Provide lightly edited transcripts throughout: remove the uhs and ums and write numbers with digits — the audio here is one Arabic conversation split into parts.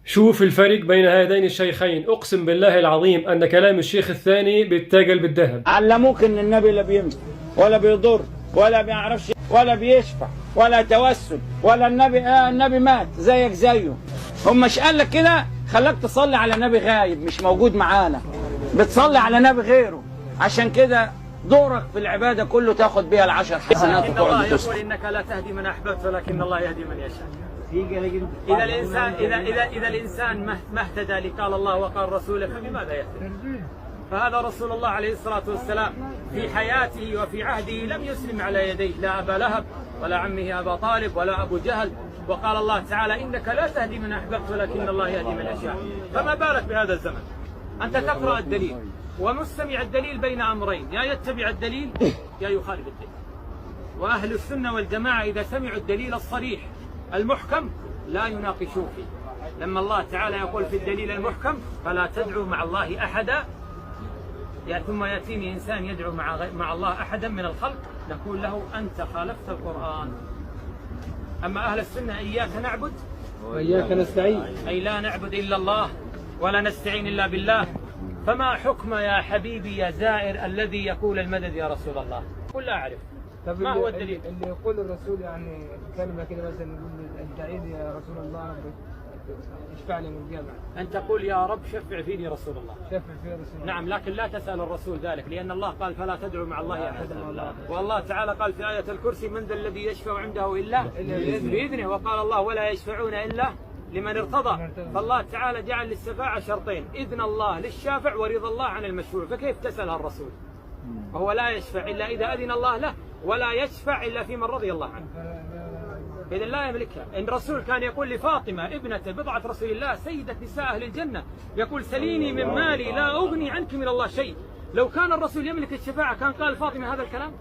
شوف الفرق بين هذين الشيخين، أقسم بالله العظيم أن كلام الشيخ الثاني بيتاجل بالذهب. علموك إن النبي لا بينفع ولا بيضر ولا بيعرفش ولا بيشفع ولا توسل ولا النبي مات زيك زيه. هم مش قال لك كده؟ خلاك تصلي على نبي غايب مش موجود معانا، بتصلي على نبي غيره. عشان كده دورك في العبادة كله تاخد بيها العشر حسنات. إن الله يقول إنك لا تهدي من أحببت ولكن الله يهدي من يشاء. إذا الإنسان ما اهتدى لقال الله وقال رسوله فبماذا يهتدي؟ فهذا رسول الله عليه الصلاة والسلام في حياته وفي عهده لم يسلم على يديه لا أبا لهب ولا عمه أبا طالب ولا أبو جهل، وقال الله تعالى إنك لا تهدي من أحببت ولكن الله يهدي من يشاء. فما بالك بهذا الزمن؟ أنت تقرأ الدليل ومستمع الدليل بين أمرين، يا يتبع الدليل يا يخالف الدليل. وأهل السنة والجماعة إذا سمعوا الدليل الصريح المحكم لا يناقشون فيه. لما الله تعالى يقول في الدليل المحكم فلا تدعوا مع الله أحدا، ثم يأتيني إنسان يدعو مع الله أحدا من الخلق نقول له أنت خالفت القرآن. أما أهل السنة إياك نعبد وإياك نستعين، أي لا نعبد إلا الله ولا نستعين إلا بالله. فما حكم يا حبيبي يا زائر الذي يقول المدد يا رسول الله؟ قل لا أعرف. ما هو الدليل؟ اللي يقول الرسول يعني كلمة كده مثلا يقول ادعي لي يا رسول الله اشفع لي من الجامع. أن تقول يا رب شفع فيني رسول الله. شفع في رسول الله. نعم، لكن لا تسأل الرسول ذلك، لأن الله قال فلا تدعوا مع الله أحدا. والله تعالى قال في آية الكرسي من ذا الذي يشفع عنده إلا بإذنه، وقال الله ولا يشفعون إلا لمن ارتضى. فالله تعالى جعل للشفاعة شرطين، إذن الله للشافع ورضا الله عن المشفوع، فكيف تسألها الرسول؟ وهو لا يشفع إلا إذا أذن الله له ولا يشفع إلا في من رضي الله عنه، إذن لا يملكها. إن الرسول كان يقول لفاطمة ابنة بضعة رسول الله سيدة نساء أهل الجنة يقول سليني من مالي لا أغني عنك من الله شيء. لو كان الرسول يملك الشفاعة كان قال فاطمة هذا الكلام؟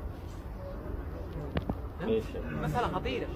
مسألة خطيرة.